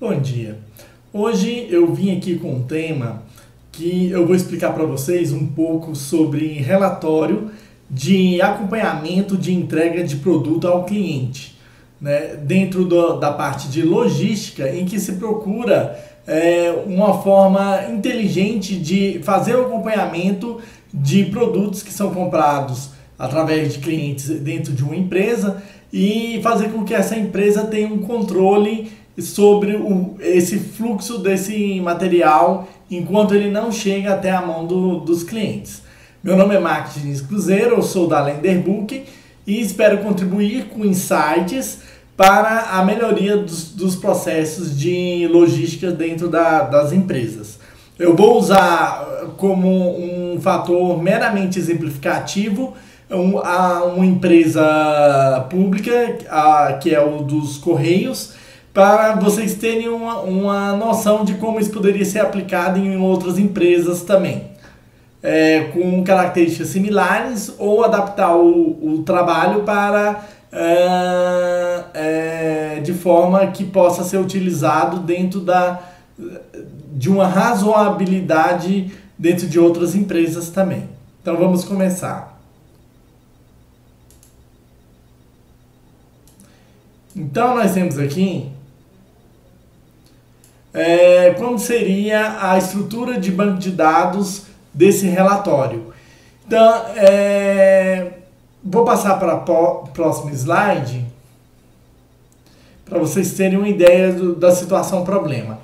Bom dia. Hoje eu vim aqui com um tema que eu vou explicar para vocês um pouco sobre relatório de acompanhamento de entrega de produto ao cliente, né? Dentro da parte de logística, em que se procura uma forma inteligente de fazer o acompanhamento de produtos que são comprados através de clientes dentro de uma empresa e fazer com que essa empresa tenha um controle sobre esse fluxo desse material enquanto ele não chega até a mão dos clientes. Meu nome é Marcos Diniz Cruzeiro, eu sou da Lenderbook e espero contribuir com insights para a melhoria dos processos de logística dentro das empresas. Eu vou usar como um fator meramente exemplificativo uma empresa pública, que é o dos Correios, para vocês terem uma noção de como isso poderia ser aplicado em outras empresas também, com características similares, ou adaptar o trabalho para de forma que possa ser utilizado dentro de uma razoabilidade dentro de outras empresas também. Então vamos começar. Então nós temos aqui como seria a estrutura de banco de dados desse relatório. Então, vou passar para o próximo slide para vocês terem uma ideia da situação problema.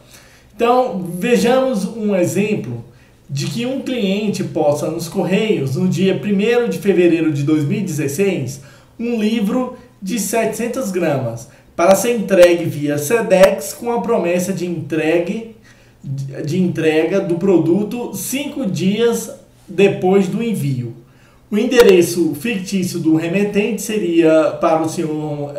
Então, vejamos um exemplo de que um cliente posta nos Correios, no dia 1º de fevereiro de 2016, um livro de 700 gramas, para ser entregue via Sedex com a promessa de entrega do produto 5 dias depois do envio. O endereço fictício do remetente seria para o senhor,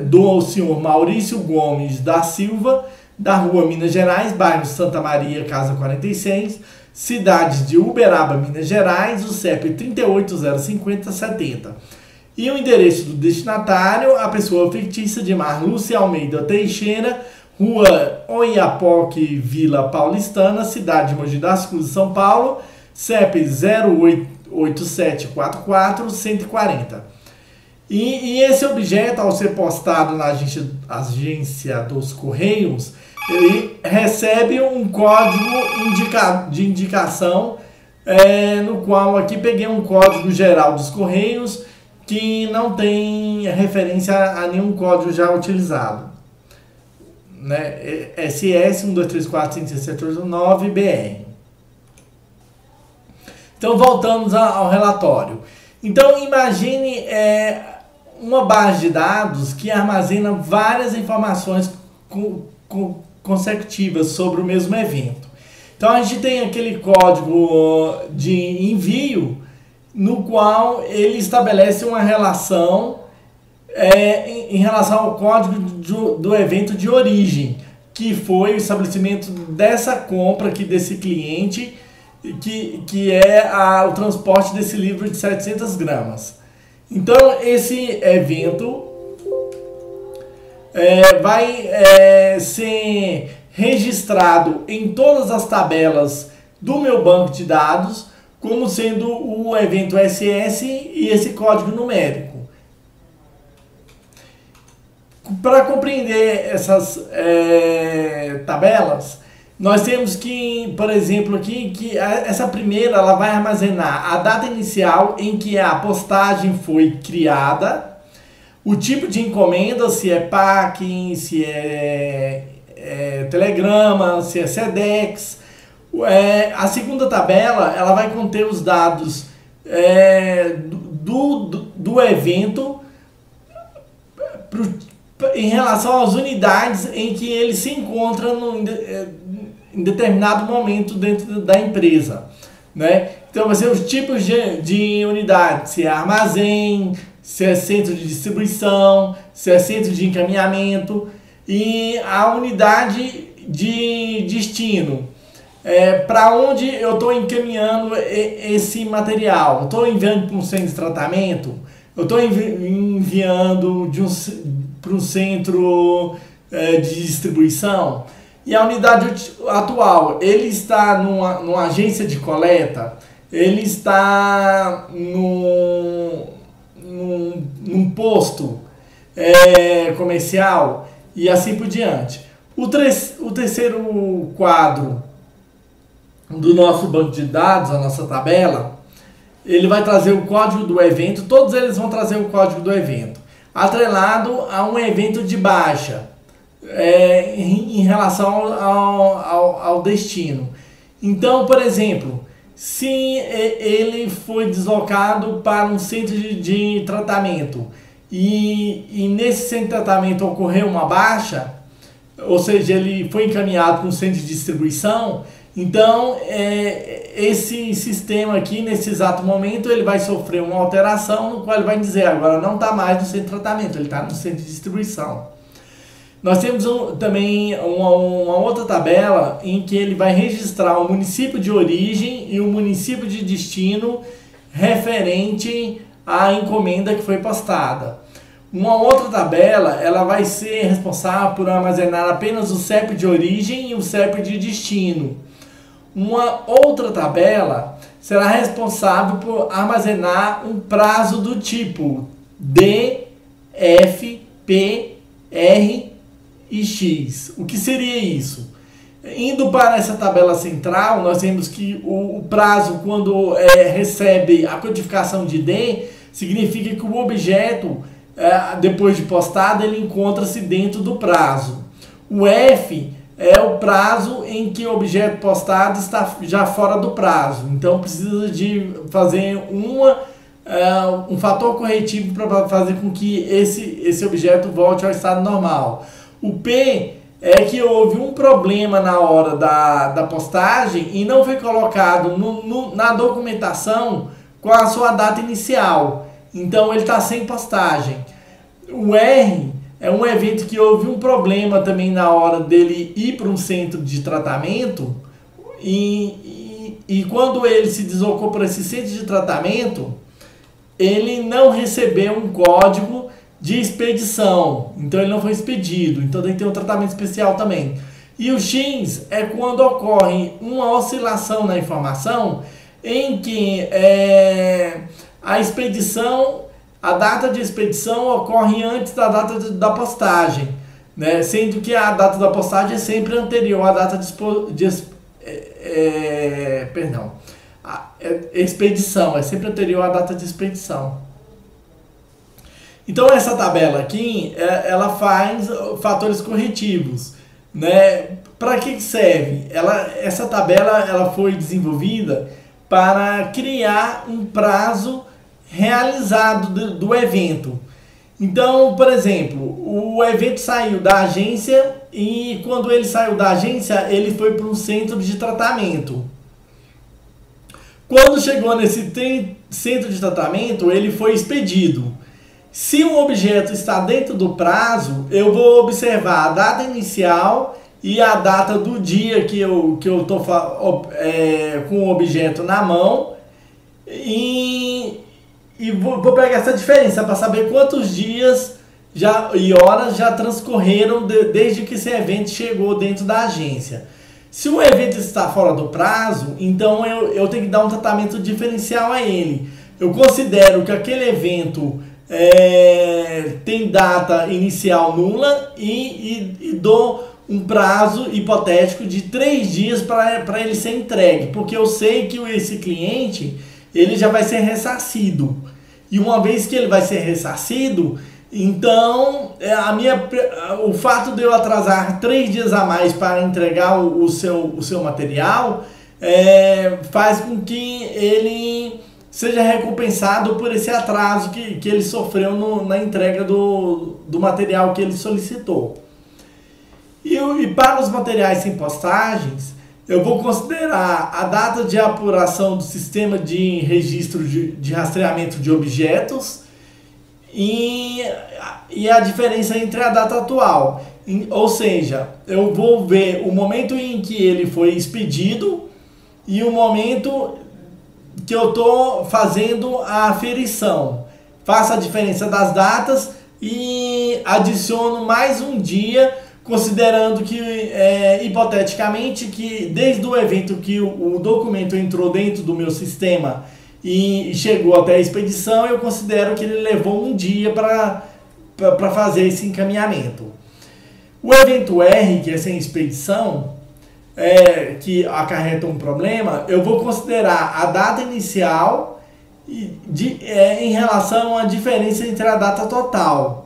do senhor Maurício Gomes da Silva, da Rua Minas Gerais, bairro Santa Maria, Casa 46, cidade de Uberaba, Minas Gerais, o CEP 38055070. E o endereço do destinatário, a pessoa fictícia de Marlúcia Almeida Teixeira, Rua Oiapoque, Vila Paulistana, cidade de Mogi das Cruzes, São Paulo, CEP 08744-140. E esse objeto, ao ser postado na agência dos Correios, ele recebe um código de indicação, no qual aqui peguei um código geral dos Correios, que não tem referência a nenhum código já utilizado, né? SS 123456789BR. Então voltamos ao relatório. Então imagine uma base de dados que armazena várias informações consecutivas sobre o mesmo evento. Então a gente tem aquele código de envio, no qual ele estabelece uma relação em relação ao código do evento de origem, que foi o estabelecimento dessa compra aqui desse cliente, que é o transporte desse livro de 700 gramas. Então esse evento vai ser registrado em todas as tabelas do meu banco de dados como sendo o evento SS e esse código numérico. Para compreender essas tabelas, nós temos que, por exemplo, aqui, que essa primeira ela vai armazenar a data inicial em que a postagem foi criada, o tipo de encomenda, se é packing, se é telegrama, se é Sedex. A segunda tabela ela vai conter os dados do evento em relação às unidades em que ele se encontra em determinado momento dentro da empresa, né? Então vai ser os tipos de unidade, se é armazém, se é centro de distribuição, se é centro de encaminhamento, e a unidade de destino. Para onde eu estou encaminhando esse material? Estou enviando para um centro de tratamento? Eu estou enviando para um centro de distribuição, e a unidade atual, ele está numa agência de coleta, ele está num posto comercial e assim por diante. O terceiro quadro do nosso banco de dados, a nossa tabela, ele vai trazer o código do evento, todos eles vão trazer o código do evento, atrelado a um evento de baixa, em relação ao destino. Então, por exemplo, se ele foi deslocado para um centro de tratamento e nesse centro de tratamento ocorreu uma baixa, ou seja, ele foi encaminhado para um centro de distribuição, então esse sistema aqui, nesse exato momento, ele vai sofrer uma alteração no qual ele vai dizer, agora não está mais no centro de tratamento, ele está no centro de distribuição. Nós temos também uma outra tabela em que ele vai registrar o município de origem e o município de destino referente à encomenda que foi postada. Uma outra tabela, ela vai ser responsável por armazenar apenas o CEP de origem e o CEP de destino. Uma outra tabela será responsável por armazenar um prazo do tipo D, F, P, R e X. O que seria isso? Indo para essa tabela central, nós temos que o prazo, quando recebe a codificação de D, significa que o objeto, depois de postado, ele encontra-se dentro do prazo. O F é o prazo em que o objeto postado está já fora do prazo. Então precisa de fazer um fator corretivo para fazer com que esse objeto volte ao estado normal. O P é que houve um problema na hora da postagem e não foi colocado na documentação com a sua data inicial. Então ele está sem postagem. O R é um evento que houve um problema também na hora dele ir para um centro de tratamento e quando ele se deslocou para esse centro de tratamento, ele não recebeu um código de expedição, então ele não foi expedido, então tem que ter um tratamento especial também. E o X é quando ocorre uma oscilação na informação em que a expedição, a data de expedição ocorre antes da data da postagem, né? Sendo que a data da postagem é sempre anterior à data expedição, é sempre anterior à data de expedição. Então essa tabela aqui, ela faz fatores corretivos, né? Para que serve? Essa tabela ela foi desenvolvida para criar um prazo realizado do evento. Então, por exemplo, o evento saiu da agência e quando ele saiu da agência, ele foi para um centro de tratamento. Quando chegou nesse centro de tratamento, ele foi expedido. Se um objeto está dentro do prazo, eu vou observar a data inicial e a data do dia que eu estou com o objeto na mão e vou pegar essa diferença para saber quantos dias e horas já transcorreram desde que esse evento chegou dentro da agência. Se o evento está fora do prazo, então eu tenho que dar um tratamento diferencial a ele. Eu considero que aquele evento tem data inicial nula e dou um prazo hipotético de 3 dias para ele ser entregue, porque eu sei que esse cliente ele já vai ser ressarcido. E uma vez que ele vai ser ressarcido, então o fato de eu atrasar 3 dias a mais para entregar o seu material faz com que ele seja recompensado por esse atraso que ele sofreu na entrega do material que ele solicitou. E para os materiais sem postagens, eu vou considerar a data de apuração do sistema de registro de rastreamento de objetos e a diferença entre a data atual. Ou seja, eu vou ver o momento em que ele foi expedido e o momento que eu estou fazendo a aferição. Faço a diferença das datas e adiciono mais um dia considerando que, hipoteticamente, que desde o evento que o documento entrou dentro do meu sistema e chegou até a expedição, eu considero que ele levou um dia para fazer esse encaminhamento. O evento R, que é sem expedição, que acarreta um problema, eu vou considerar a data inicial em relação à diferença entre a data total,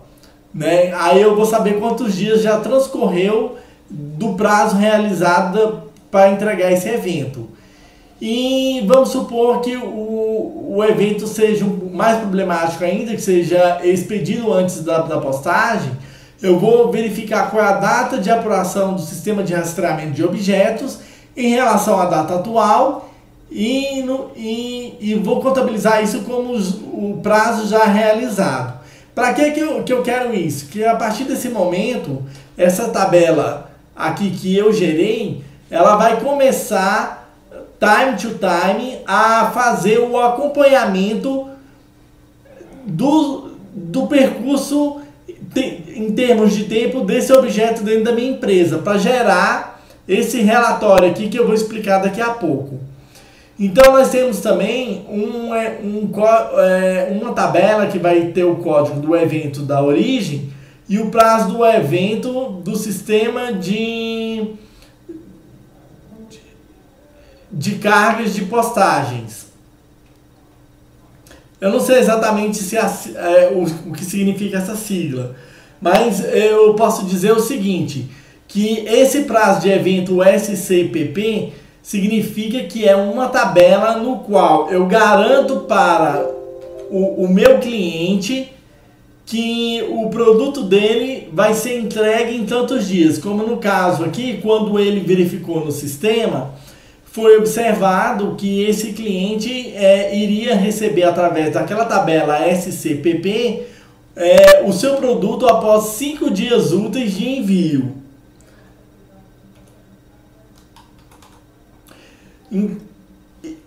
né? Aí eu vou saber quantos dias já transcorreu do prazo realizado para entregar esse evento. E vamos supor que o evento seja mais problemático ainda, que seja expedido antes da postagem. Eu vou verificar qual é a data de apuração do sistema de rastreamento de objetos em relação à data atual e vou contabilizar isso como o prazo já realizado. Para que eu quero isso? Que a partir desse momento, essa tabela aqui que eu gerei, ela vai começar time to time a fazer o acompanhamento do percurso em termos de tempo desse objeto dentro da minha empresa, para gerar esse relatório aqui que eu vou explicar daqui a pouco. Então nós temos também uma tabela que vai ter o código do evento da origem e o prazo do evento do sistema de cargas de postagens. Eu não sei exatamente o que significa essa sigla, mas eu posso dizer o seguinte, que esse prazo de evento SCPP significa que é uma tabela no qual eu garanto para o meu cliente que o produto dele vai ser entregue em tantos dias. Como no caso aqui, quando ele verificou no sistema, foi observado que esse cliente iria receber através daquela tabela SCPP o seu produto após 5 dias úteis de envio.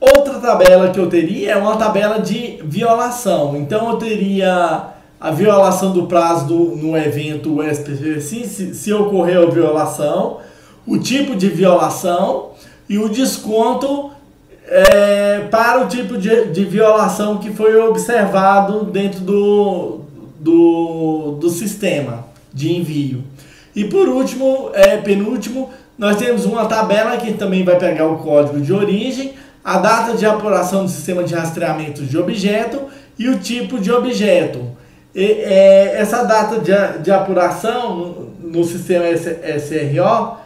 Outra tabela que eu teria é uma tabela de violação. Então eu teria a violação do prazo no evento SPP, se ocorreu a violação, o tipo de violação e o desconto para o tipo de violação que foi observado dentro do sistema de envio. E por último, penúltimo, nós temos uma tabela que também vai pegar o código de origem, a data de apuração do sistema de rastreamento de objeto e o tipo de objeto. Essa data de apuração no sistema SRO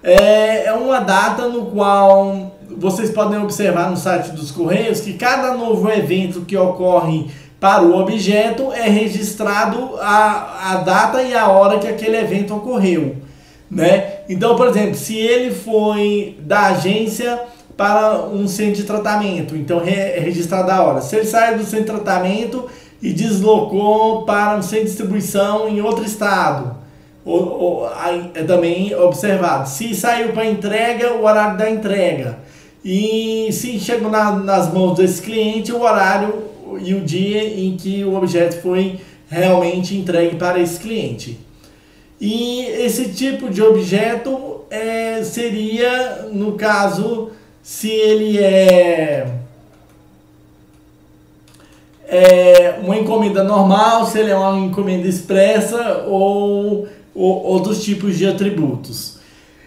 é uma data no qual vocês podem observar no site dos Correios que cada novo evento que ocorre para o objeto é registrado a data e a hora que aquele evento ocorreu, né? Então, por exemplo, se ele foi da agência para um centro de tratamento, então é registrado a hora. Se ele sai do centro de tratamento e deslocou para um centro de distribuição em outro estado, é também observado. Se saiu para entrega, o horário da entrega. E se chegou nas mãos desse cliente, o horário e o dia em que o objeto foi realmente entregue para esse cliente. E esse tipo de objeto seria, no caso, se ele é uma encomenda normal, se ele é uma encomenda expressa ou outros tipos de atributos.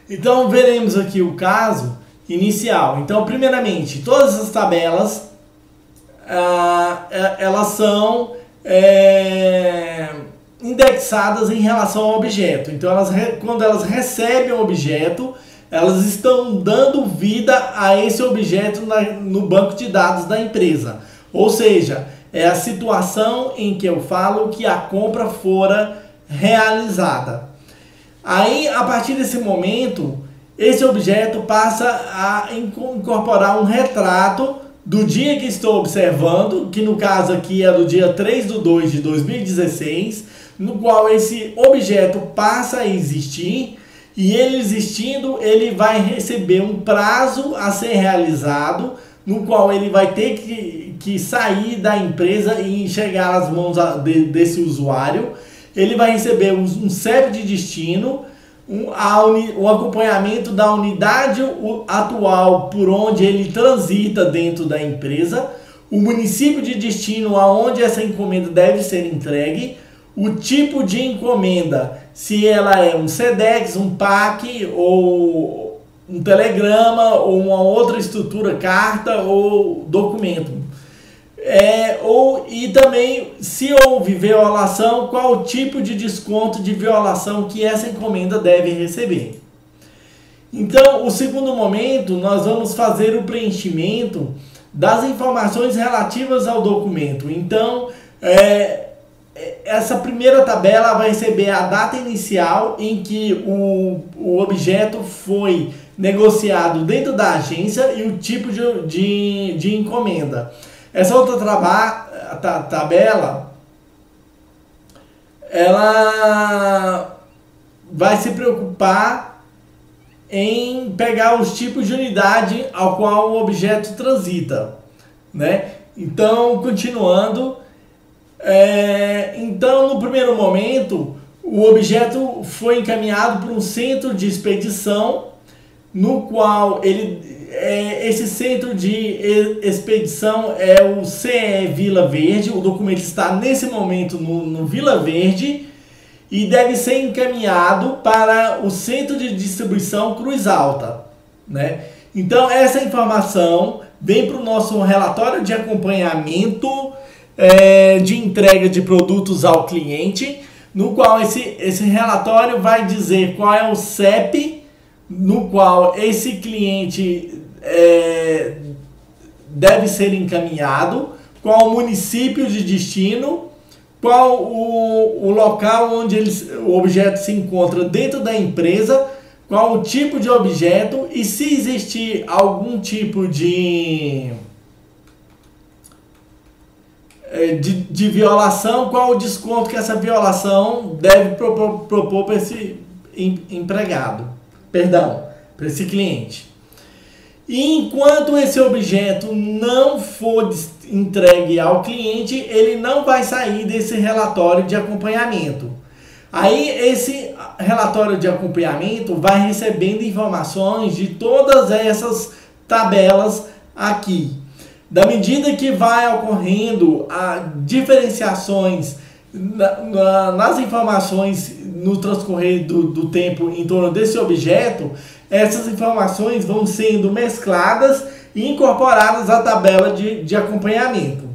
Então veremos aqui o caso inicial. Então, primeiramente, todas as tabelas elas são indexadas em relação ao objeto. Então, quando elas recebem o objeto, elas estão dando vida a esse objeto no banco de dados da empresa. Ou seja, é a situação em que eu falo que a compra fora realizada. Aí, a partir desse momento, esse objeto passa a incorporar um retrato do dia que estou observando, que no caso aqui é do dia 3/2/2016, no qual esse objeto passa a existir, e ele existindo, ele vai receber um prazo a ser realizado, no qual ele vai ter que sair da empresa e chegar às mãos desse usuário. Ele vai receber um CEP de destino, o acompanhamento da unidade atual por onde ele transita dentro da empresa, o município de destino aonde essa encomenda deve ser entregue, o tipo de encomenda, se ela é um SEDEX, um PAC ou um telegrama ou uma outra estrutura, carta ou documento. E também, se houve violação, qual o tipo de desconto de violação que essa encomenda deve receber. Então, o segundo momento, nós vamos fazer o preenchimento das informações relativas ao documento. Então, essa primeira tabela vai receber a data inicial em que o objeto foi negociado dentro da agência e o tipo de encomenda. Essa outra tabela, ela vai se preocupar em pegar os tipos de unidade ao qual o objeto transita, né? Então, continuando, então no primeiro momento o objeto foi encaminhado para um centro de expedição, no qual esse centro de expedição é o CE Vila Verde. O documento está nesse momento no Vila Verde e deve ser encaminhado para o centro de distribuição Cruz Alta, né? Então essa informação vem para o nosso relatório de acompanhamento de entrega de produtos ao cliente, no qual esse relatório vai dizer qual é o CEP no qual esse cliente deve ser encaminhado, qual o município de destino, qual o local onde o objeto se encontra dentro da empresa, qual o tipo de objeto e se existir algum tipo de violação, qual o desconto que essa violação deve propor para esse empregado. Para esse cliente. E enquanto esse objeto não for entregue ao cliente, ele não vai sair desse relatório de acompanhamento. Aí esse relatório de acompanhamento vai recebendo informações de todas essas tabelas aqui. Da medida que vai ocorrendo diferenciações nas informações no transcorrer do tempo em torno desse objeto, essas informações vão sendo mescladas e incorporadas à tabela de acompanhamento.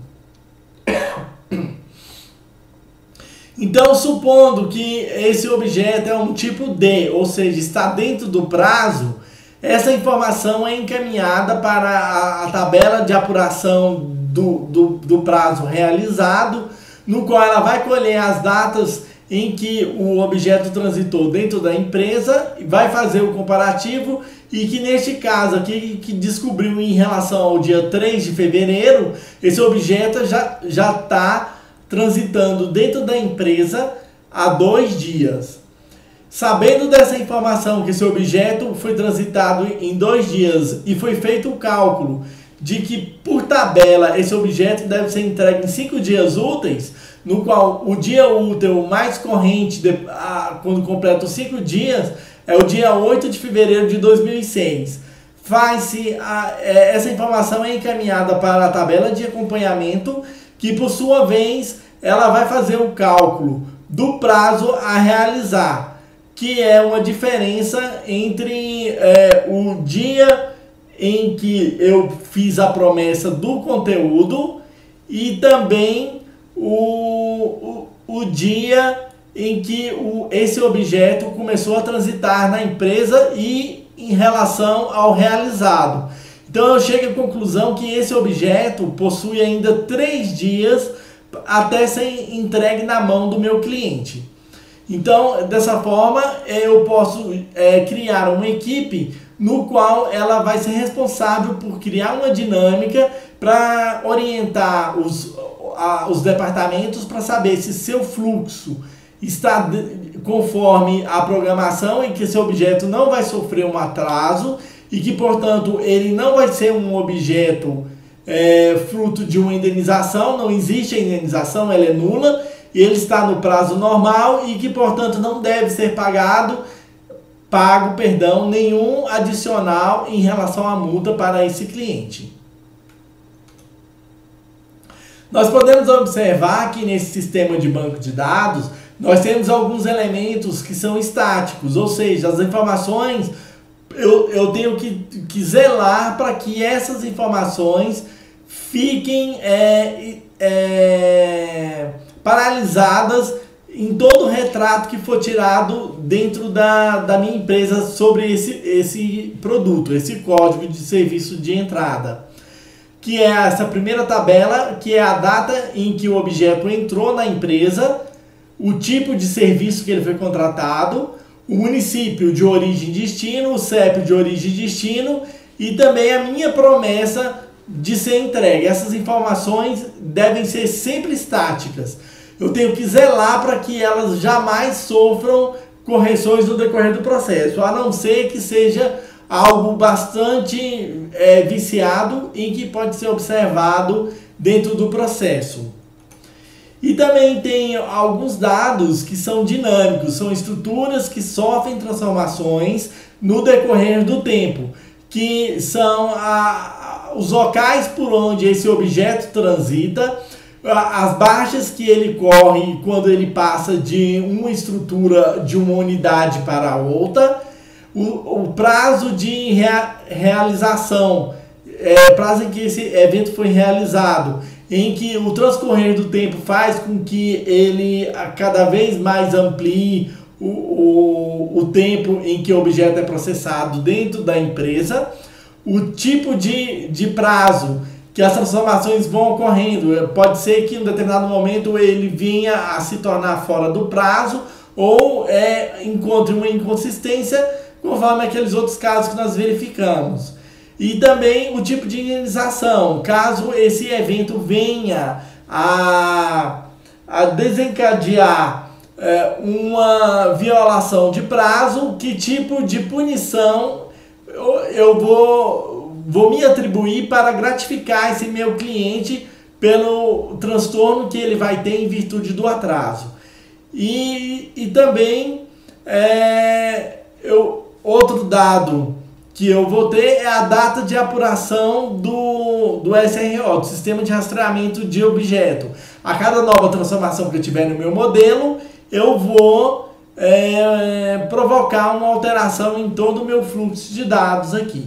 Então, supondo que esse objeto é um tipo D, ou seja, está dentro do prazo, essa informação é encaminhada para a tabela de apuração do prazo realizado, no qual ela vai colher as datas em que o objeto transitou dentro da empresa, vai fazer o comparativo e que neste caso aqui que descobriu em relação ao dia 3 de fevereiro, esse objeto já está transitando dentro da empresa há 2 dias. Sabendo dessa informação que esse objeto foi transitado em 2 dias e foi feito o cálculo de que por tabela esse objeto deve ser entregue em 5 dias úteis, no qual o dia útil mais corrente, quando completa os 5 dias, é o dia 8 de fevereiro de 2006. Essa informação é encaminhada para a tabela de acompanhamento, que por sua vez ela vai fazer o cálculo do prazo a realizar, que é uma diferença entre o dia em que eu fiz a promessa do conteúdo e também o dia em que esse objeto começou a transitar na empresa e em relação ao realizado. Então eu chego à conclusão que esse objeto possui ainda 3 dias até ser entregue na mão do meu cliente. Então, dessa forma, eu posso criar uma equipe no qual ela vai ser responsável por criar uma dinâmica para orientar os departamentos para saber se seu fluxo está conforme a programação e que esse objeto não vai sofrer um atraso e que, portanto, ele não vai ser um objeto fruto de uma indenização, não existe a indenização, ela é nula, e ele está no prazo normal e que, portanto, não deve ser pagado pago, perdão, nenhum adicional em relação à multa para esse cliente. Nós podemos observar que nesse sistema de banco de dados, nós temos alguns elementos que são estáticos, ou seja, as informações, eu tenho que zelar para que essas informações fiquem paralisadas em todo o retrato que for tirado dentro da minha empresa sobre esse produto, esse código de serviço de entrada. Que é essa primeira tabela, que é a data em que o objeto entrou na empresa, o tipo de serviço que ele foi contratado, o município de origem e destino, o CEP de origem e destino e também a minha promessa de ser entregue. Essas informações devem ser sempre estáticas. Eu tenho que zelar para que elas jamais sofram correções no decorrer do processo, a não ser que seja algo bastante viciado e que pode ser observado dentro do processo. E também tem alguns dados que são dinâmicos, são estruturas que sofrem transformações no decorrer do tempo, que são os locais por onde esse objeto transita, as baixas que ele corre quando ele passa de uma estrutura, de uma unidade para outra, o prazo de realização, prazo em que esse evento foi realizado, em que o transcorrer do tempo faz com que ele cada vez mais amplie o tempo em que o objeto é processado dentro da empresa, o tipo de prazo que as transformações vão ocorrendo. Pode ser que em um determinado momento ele venha a se tornar fora do prazo ou encontre uma inconsistência, conforme aqueles outros casos que nós verificamos. E também o tipo de indenização, caso esse evento venha a desencadear uma violação de prazo, que tipo de punição eu vou me atribuir para gratificar esse meu cliente pelo transtorno que ele vai ter em virtude do atraso. E também outro dado que eu vou ter é a data de apuração do SRO, do Sistema de Rastreamento de Objeto. A cada nova transformação que eu tiver no meu modelo, eu vou provocar uma alteração em todo o meu fluxo de dados aqui.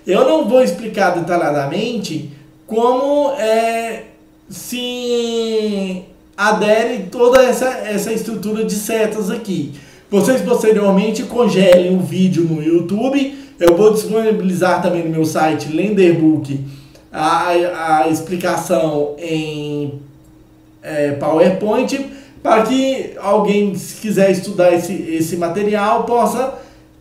Eu não vou explicar detalhadamente como se adere toda essa estrutura de setas aqui. Vocês posteriormente congelem o vídeo no YouTube. Eu vou disponibilizar também no meu site Lenderbook a explicação em PowerPoint, para que alguém, se quiser estudar esse material, possa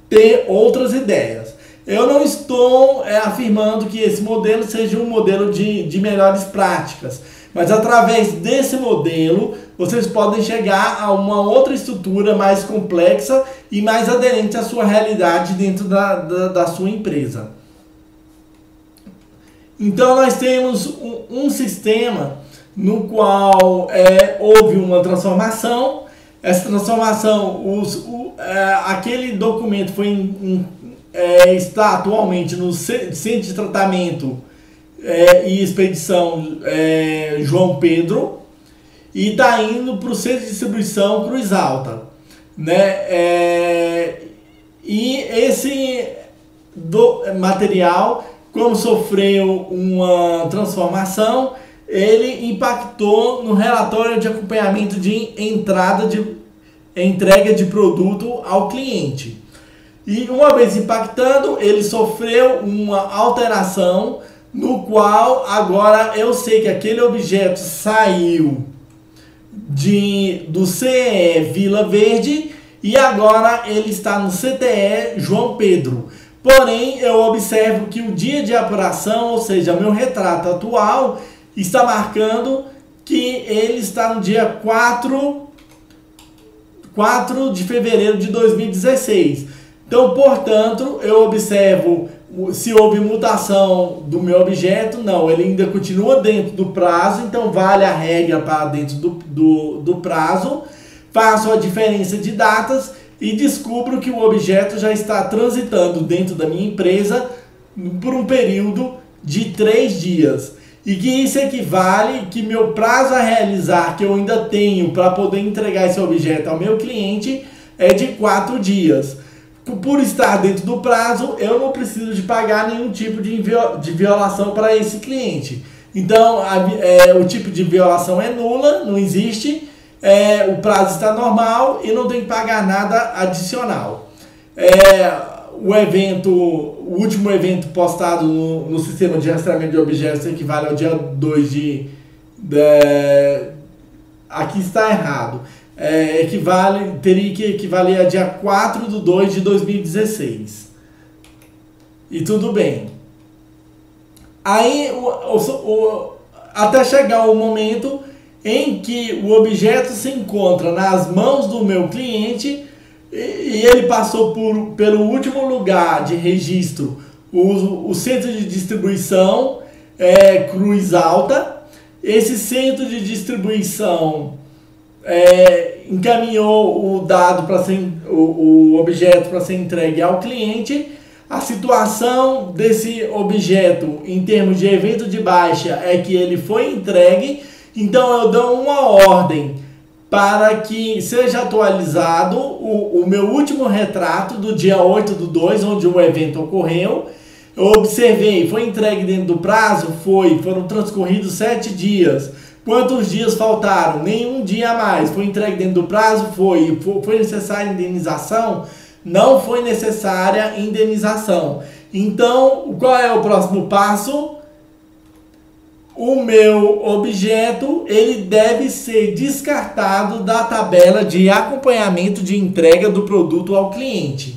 ter outras ideias. Eu não estou afirmando que esse modelo seja um modelo de melhores práticas, mas através desse modelo vocês podem chegar a uma outra estrutura mais complexa e mais aderente à sua realidade dentro da sua empresa. Então nós temos um sistema no qual houve uma transformação. Essa transformação, aquele documento está atualmente no Centro de Tratamento e Expedição João Pedro e está indo para o Centro de Distribuição Cruz Alta, né? E esse material, como sofreu uma transformação, ele impactou no relatório de acompanhamento de entrega de produto ao cliente. E uma vez impactando, ele sofreu uma alteração no qual agora eu sei que aquele objeto saiu do CE Vila Verde e agora ele está no CTE João Pedro. Porém, eu observo que o dia de apuração, ou seja, meu retrato atual, está marcando que ele está no dia 4 de fevereiro de 2016. Então, portanto, eu observo se houve mutação do meu objeto. Não, ele ainda continua dentro do prazo, então vale a regra para dentro do prazo. Faço a diferença de datas e descubro que o objeto já está transitando dentro da minha empresa por um período de 3 dias. E que isso equivale que meu prazo a realizar, que eu ainda tenho para poder entregar esse objeto ao meu cliente, é de 4 dias. Por estar dentro do prazo, eu não preciso de pagar nenhum tipo de violação para esse cliente. Então, o tipo de violação é nula, não existe, o prazo está normal e não tem que pagar nada adicional. O último evento postado no sistema de rastreamento de objetos equivale ao dia 2 aqui está errado. Teria que equivaler a dia 4/2/2016. E tudo bem. Aí, até chegar o momento em que o objeto se encontra nas mãos do meu cliente e ele passou pelo último lugar de registro, o centro de distribuição Cruz Alta. Esse centro de distribuição encaminhou o objeto para ser entregue ao cliente. A situação desse objeto em termos de evento de baixa é que ele foi entregue, então eu dou uma ordem para que seja atualizado o meu último retrato do dia 8/2, onde o evento ocorreu. Eu observei, foi entregue dentro do prazo? Foram transcorridos 7 dias. Quantos dias faltaram? Nenhum dia a mais. Foi entregue dentro do prazo? Foi necessária indenização? Não foi necessária indenização. Então, qual é o próximo passo? O meu objeto, ele deve ser descartado da tabela de acompanhamento de entrega do produto ao cliente.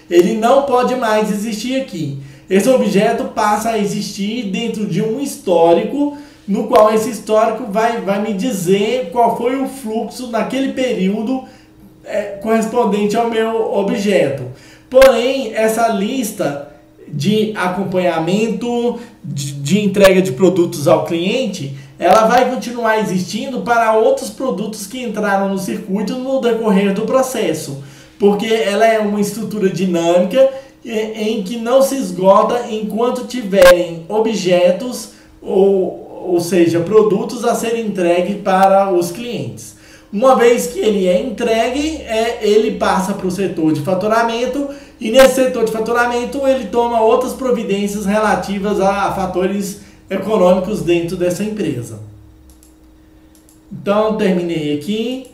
Ele não pode mais existir aqui. Esse objeto passa a existir dentro de um histórico, no qual esse histórico vai me dizer qual foi o fluxo naquele período correspondente ao meu objeto. Porém, essa lista de acompanhamento de entrega de produtos ao cliente, ela vai continuar existindo para outros produtos que entraram no circuito no decorrer do processo, porque ela é uma estrutura dinâmica em que não se esgota enquanto tiverem objetos ou seja, produtos a serem entregues para os clientes. Uma vez que ele é entregue, ele passa para o setor de faturamento, e nesse setor de faturamento ele toma outras providências relativas a fatores econômicos dentro dessa empresa. Então, terminei aqui.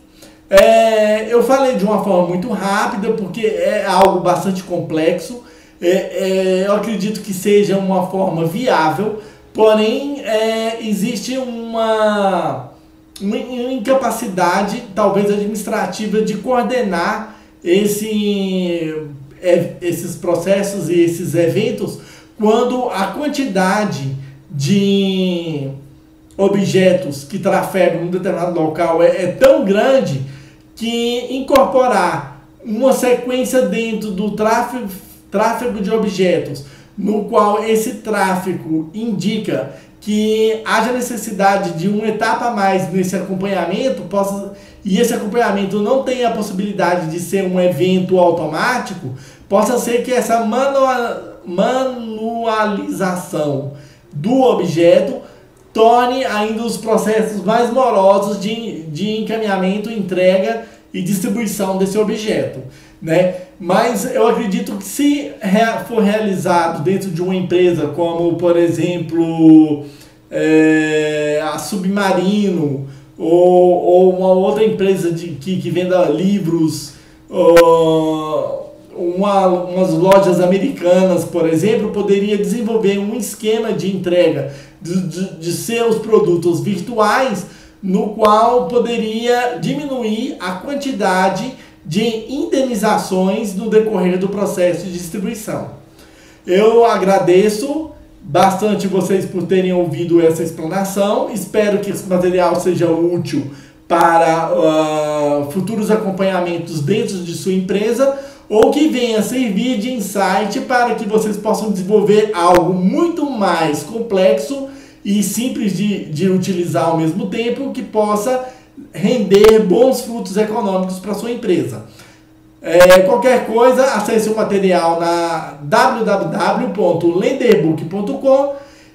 Eu falei de uma forma muito rápida, porque é algo bastante complexo. Eu acredito que seja uma forma viável, porém existe uma incapacidade, talvez administrativa, de coordenar esses processos e esses eventos, quando a quantidade de objetos que trafegam em um determinado local é tão grande que incorporar uma sequência dentro do tráfego de objetos, no qual esse tráfego indica que haja necessidade de uma etapa a mais nesse acompanhamento, e esse acompanhamento não tem a possibilidade de ser um evento automático, possa ser que essa manualização do objeto torne ainda os processos mais morosos de encaminhamento, entrega e distribuição desse objeto, né? Mas eu acredito que se for realizado dentro de uma empresa como, por exemplo, a Submarino ou uma outra empresa que venda livros, umas lojas americanas, por exemplo, poderia desenvolver um esquema de entrega de seus produtos virtuais, no qual poderia diminuir a quantidade de indenizações no decorrer do processo de distribuição. Eu agradeço bastante vocês por terem ouvido essa explanação. Espero que esse material seja útil para futuros acompanhamentos dentro de sua empresa, ou que venha servir de insight para que vocês possam desenvolver algo muito mais complexo e simples de utilizar ao mesmo tempo, que possa render bons frutos econômicos para sua empresa. Qualquer coisa, acesse o material na www.lenderbook.com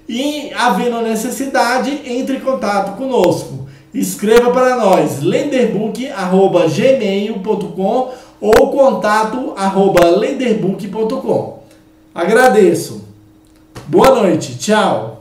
e, havendo necessidade, entre em contato conosco. Escreva para nós, lenderbook@gmail.com ou contato@lenderbook.com. Agradeço. Boa noite. Tchau.